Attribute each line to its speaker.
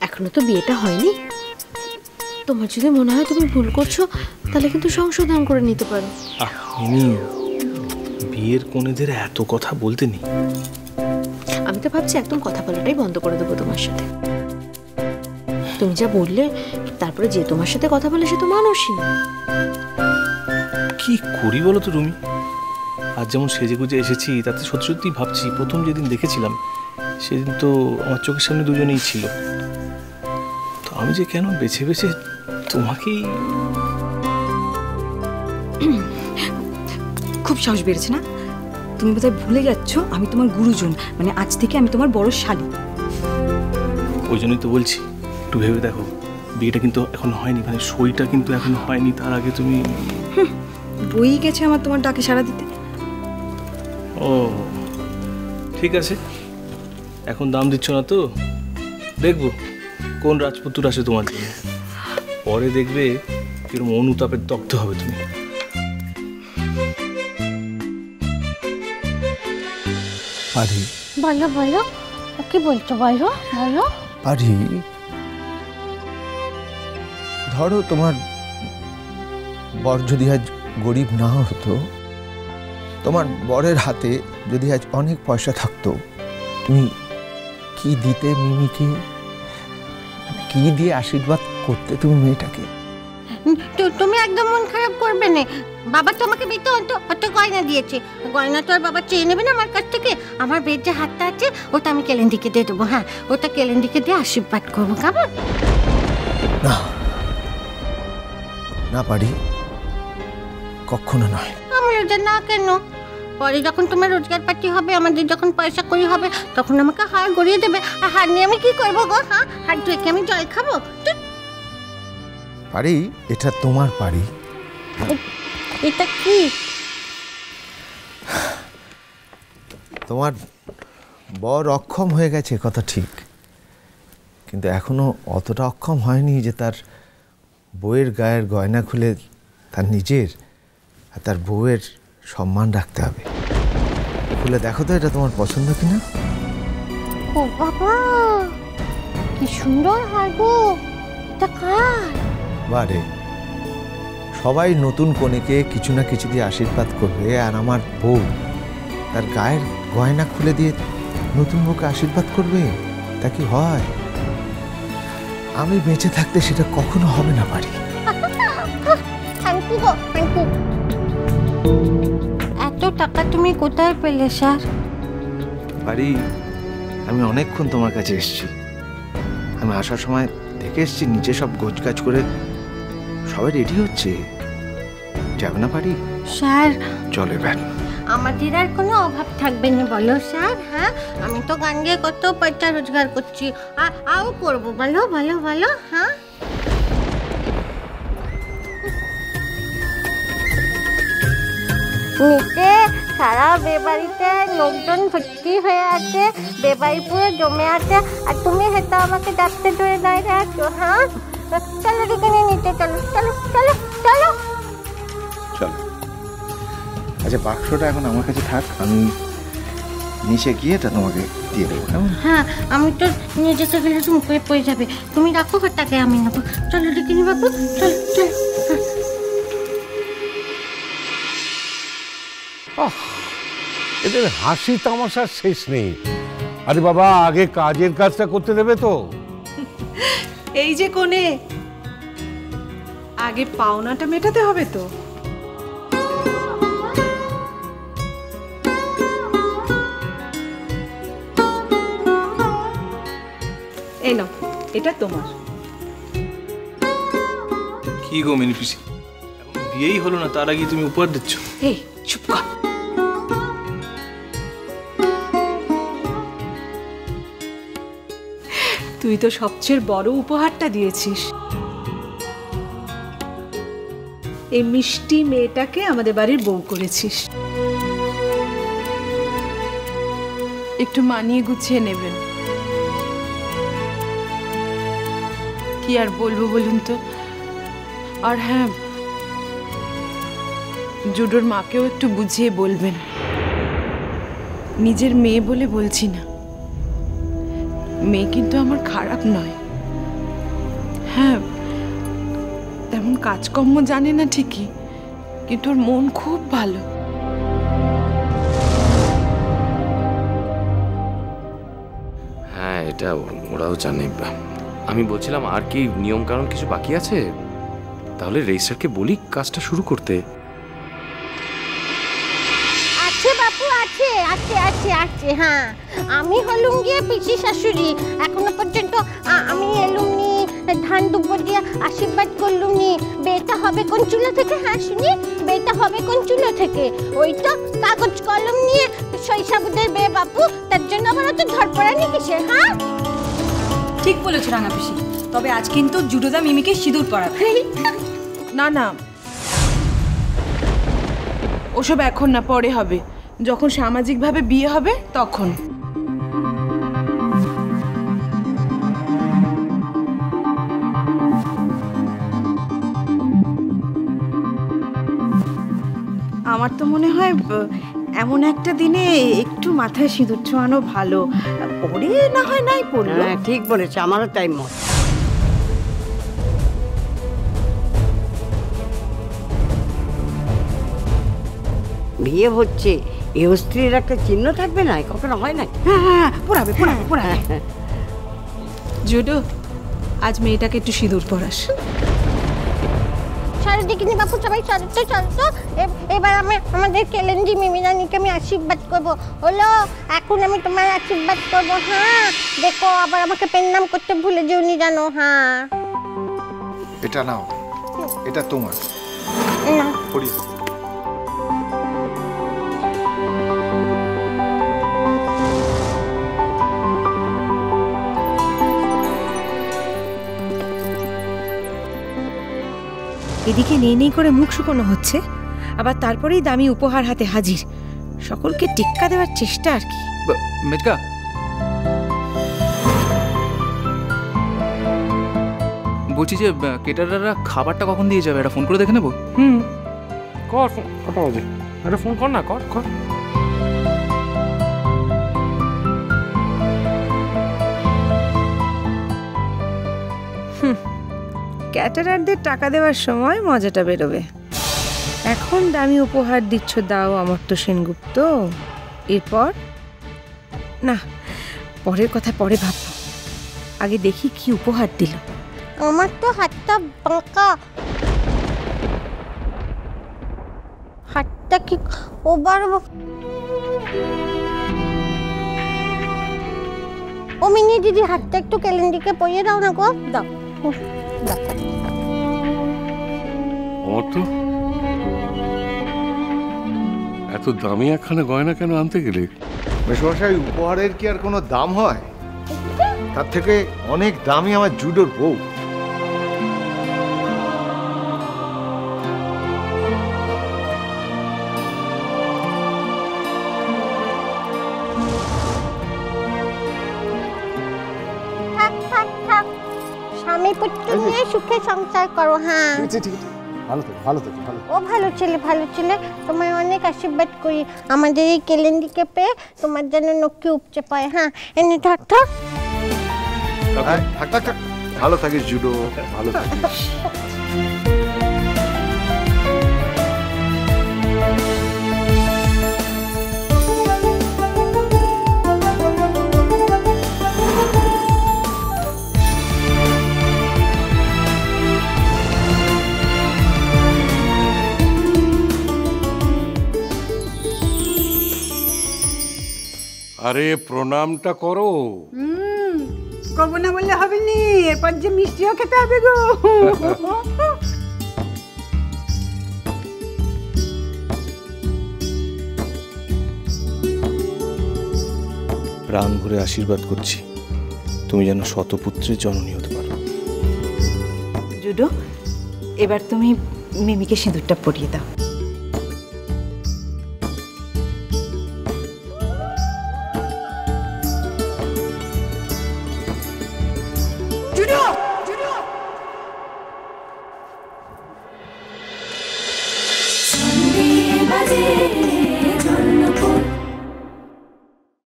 Speaker 1: এখনো তো বিয়েটা হয়নি। তোমার যদি মনে হয় তুমি ভুল করছো তাহলে কিন্তু সংশোধন করে নিতে পারো।
Speaker 2: বিয়ের কোণেদের এত কথা বলতে নেই।
Speaker 1: আমি তো ভাবছি একদম কথা বলাটাই বন্ধ করে দেবো তোমার সাথে। তুমি যা বললে তারপরে যে তোমার সাথে কথা বলে সে তো মানুষই না।
Speaker 2: কি করি বলো তো রুমি? আজ যেমন সেজে গুজে এসেছি তাতে সত্যি সত্যি ভাবছি প্রথম যেদিন দেখেছিলাম সেদিন তো আমার চোখের সামনে দুজনেই ছিল। তো আমি যে কেন বেছে বেছে তোমাকেই।
Speaker 3: খুব সাহস বেড়েছে না? তুমি বোধহয় ভুলে যাচ্ছ আমি তোমার গুরুজন, মানে আজ থেকে আমি তোমার বড় শালী।
Speaker 2: ওই জন্যই তো বলছি একটু ভেবে দেখো, বিয়েটা কিন্তু এখন হয়নি, মানে সইটা কিন্তু এখন হয়নি, তার আগে তুমি।
Speaker 3: বই গেছে আমার তোমার ডাকে সাড়া দিতে।
Speaker 2: ও ঠিক আছে, এখন দাম দিচ্ছ না তো, দেখবো কোন রাজপুত্র আসে তোমার জন্য। পরে দেখবে কিরকম অনুতাপের দগ্ধ হবে তুমি।
Speaker 4: পারি,
Speaker 5: বলো বলো, কি বলছো বলো বলো।
Speaker 4: পারি, ধরো তোমার বর যদি আজ গরিব না হতো, তোমার বরের হাতে যদি আজ অনেক পয়সা থাকতো, তুমি কি দিতে মিমিকে? কি দিয়ে আশীর্বাদ করতে তুমি মেয়েটাকে?
Speaker 5: তুমি একদম মন খারাপ করবে না। বাবা তো আমাকে বিয়েতে অত গয়না দিয়েছে, গয়না তো আর বাবা চেয়ে নেবে না আমার কাছ থেকে। আমার বের যে হাতটা আছে ওটা আমি কেলেন্ডিকে দিয়ে দেবো। হ্যাঁ, ওটা কেলেন্ডিকে দিয়ে আশীর্বাদ করবো, কেমন?
Speaker 4: না না পারি, কখনো নয়।
Speaker 5: আমি ওটা না কেন? পরে যখন তোমার রোজগার পাতি হবে, আমাদের যখন পয়সা করি হবে, তখন আমাকে হার গড়িয়ে দেবে। আর হার নিয়ে আমি কি করবো গো? হ্যাঁ, হার ধুয়ে কি আমি জল খাবো?
Speaker 4: পারি, এটা তোমার পারি।
Speaker 5: এটা কি?
Speaker 4: তোমার বর অক্ষম হয়ে গেছে কথা ঠিক, কিন্তু এখনো অতটা অক্ষম হয়নি যে তার বউয়ের গায়ের গয়না খুলে তার নিজের আর তার বউয়ের সম্মান রাখতে হবে। খুলে দেখো তো এটা তোমার পছন্দ কিনা।
Speaker 5: ও বাবা, কি সুন্দর হার গো! এটা কার?
Speaker 4: বারে, সবাই নতুন কনেকে কিছু না কিছু দিয়ে আশীর্বাদ করবে, আর আমার বউ তার গায়ের গয়না খুলে দিয়ে নতুন বউকে আশীর্বাদ করবে, তা কি হয়? আমি বেঁচে থাকতে সেটা কখনো হবে না পারি।
Speaker 5: এত টাকা তুমি কোথায় পেলে স্যার?
Speaker 4: পারি, আমি অনেকক্ষণ তোমার কাছে এসেছি। আমি আসার সময় দেখে এসেছি নিচে সব গোছগাছ করে সবাই রেডি হচ্ছে, যাবে না পারি?
Speaker 5: স্যার
Speaker 4: চলে বেন,
Speaker 5: আমাদের আর কোনো অভাব থাকবে না বলো স্যার। হ্যাঁ, আমি তো গান গিয়ে কত পয়সা রোজগার করছি, আরও করবো। বলো বলো বলো। হ্যাঁ, নিচে সারা বেবাড়িতে লোকজন ভর্তি হয়ে আছে, বেবাড়ি পুরো জমে আছে, আর তুমি হেঁটে আমাকে ডাকতে ধরে দাঁড়িয়ে আছো। হ্যাঁ, চলো এখানে নিচে চলো চলো চলো চলো
Speaker 4: চলো। আচ্ছা, বাক্সটা এখন আমার কাছে থাক, আমি নিচে গিয়ে এটা তোমাকে দিয়ে দেবো, কেমন?
Speaker 5: হ্যাঁ, আমি তো নিয়ে যেতে গেলে তুমি পড়ে যাবে। তুমি রাখো ঘরটাকে, আমি নেবো। চলো দেখিনি বাবু, চলো চলো।
Speaker 6: এদের হাসি তামাশার শেষ নেই। আরে বাবা, আগে কাজের কাজটা করতে দেবে তো।
Speaker 3: এই যে কোণে, আগে পাওনাটা মেটাতে হবে তো। এই নাও, এটা তোমার।
Speaker 2: কি গো মিনি পিসি, বিয়েই হলো না তার আগে তুমি উপহার দিচ্ছ?
Speaker 3: এই চুপ কর। তুই তো সবচেয়ে বড় উপহারটা দিয়েছিস। এই মিষ্টি মেয়েটাকে আমাদের বাড়ির বউ করেছিস। একটু মানিয়ে গুছিয়ে নেবেন। কি আর বলবো বলুন তো। আর হ্যাঁ, জুডোর মাকেও একটু বুঝিয়ে বলবেন। নিজের মেয়ে বলে বলছি না, মেয়ে কিন্তু আমার খারাপ নয়,
Speaker 7: হ্যাঁ, তেমন কাজকর্ম জানে না ঠিকই, কিন্তু ওর মন খুব ভালো।
Speaker 8: হ্যাঁ, এটা ওরাও জানে। আমি বলছিলাম আর কি নিয়ম কানুন কিছু বাকি আছে, তাহলে রেজিস্ট্রারকে বলি কাজটা শুরু করতে।
Speaker 5: আছে বাপু, আছে আছে আছে আছে। হ্যাঁ, আমি হলুম গিয়ে পিসি শাশুড়ি। এখনো পর্যন্ত আমি এলুমনি, ধান দুব্বো দিয়ে আশীর্বাদ করলুমনি। বেটা হবে কোন চুলো থেকে? হ্যাঁ শুনি, বেটা হবে কোন চুলো থেকে? ওই তো কাগজ কলম নিয়ে শৈশাবুদের বে বাপু, তার জন্য আমার অত ধরপড়ানি কিসের? হ্যাঁ
Speaker 3: ঠিক বলেছো রাঙা পিসি, তবে আজ কিন্তু জুডোদা মিমিকে সিঁদুর পরাবে।
Speaker 7: না না, ওসব এখন না, পরে হবে, যখন সামাজিকভাবে বিয়ে হবে তখন।
Speaker 3: আমার তো মনে হয় এমন একটা দিনে একটু মাথায় সিঁদুর ছোঁয়ানো ভালো, পরে না হয় নাই পড়লো।
Speaker 9: হ্যাঁ ঠিক বলেছে, আমারও তাই মত। বিয়ে হচ্ছে, এ স্ত্রীর একটা চিহ্ন থাকবে না, কখনো হয় না।
Speaker 3: হ্যাঁ হ্যাঁ, পড়াবে পড়াবে পড়াবে।
Speaker 7: জুডো, আজ মেয়েটাকে একটু সিঁদুর পরাস।
Speaker 5: চারিদিকে বাপু সবাই চলতো চলতো। এবার আমি আমাদের কেলেন্ডি মিমিরানিকে আমি আশীর্বাদ করবো। হলো, এখন আমি তোমার আশীর্বাদ করবো। হ্যাঁ দেখো, আবার আমাকে পেন নাম করতে ভুলে যেওনি জানো। হ্যাঁ
Speaker 4: এটা নাও, এটা তোমার।
Speaker 5: না
Speaker 4: পড়িয়ে
Speaker 10: এদিকে নেই নেই করে মুখ শুকনো হচ্ছে, আবার তারপরেই দামি উপহার হাতে হাজির। সকলকে টিক্কা দেওয়ার চেষ্টা আর কি।
Speaker 11: মেজকা, বলছি যে কেটারাররা খাবারটা কখন দিয়ে যাবে, এটা ফোন করে দেখে নেবো।
Speaker 8: কর ফোন, কটা বাজে? একটা ফোন কর না, কর কর।
Speaker 10: ক্যাটারারদের টাকা দেওয়ার সময় মজাটা বেরোবে। এখন দামি উপহার দিচ্ছ দাও অমর্ত্য সেনগুপ্ত, এরপর না, পরের কথা পরে ভাববো, আগে দেখি কি উপহার দিল।
Speaker 5: আমার তো হাতটা বাঁকা। হাতটা কি ওবার ও মিনি দিদি, হাতটা একটু ক্যালেন্ডিকে পরিয়ে দাও না গো। দাও
Speaker 6: এত দামি একখানে গয়না কেন আনতে গেলে?
Speaker 4: মেশমশাই, উপহারের কি আর কোনো দাম হয়? তার থেকে অনেক দামি আমার জুডোর বউ।
Speaker 5: থাক থাক থাক, স্বামী পুত্র নিয়ে সুখে সংসার করো। হ্যাঁ
Speaker 6: ঠিক আছে, ভালো থেকো, ভালো থেকো, ভালো।
Speaker 5: ও ভালো ছেলে, ভালো ছেলে। তোমায় অনেক আশীর্বাদ করি, আমাদের এই কেলেন্ডিকে পেয়ে তোমার যেন নক্কি উপচে পায়। হ্যাঁ এনে ধর ধর।
Speaker 4: থাক থাক থাক, ভালো থাকিস জুডো, ভালো থাকিস।
Speaker 6: আরে প্রণামটা করো।
Speaker 9: করবো না বললে হবে নি, এরপর যে মিষ্টিও খেতে হবে গো।
Speaker 2: প্রাণ ভরে আশীর্বাদ করছি, তুমি যেন শতপুত্রের জননী হতে পারো।
Speaker 3: জুডো, এবার তুমি মিমিকে সিঁদুরটা পরিয়ে দাও।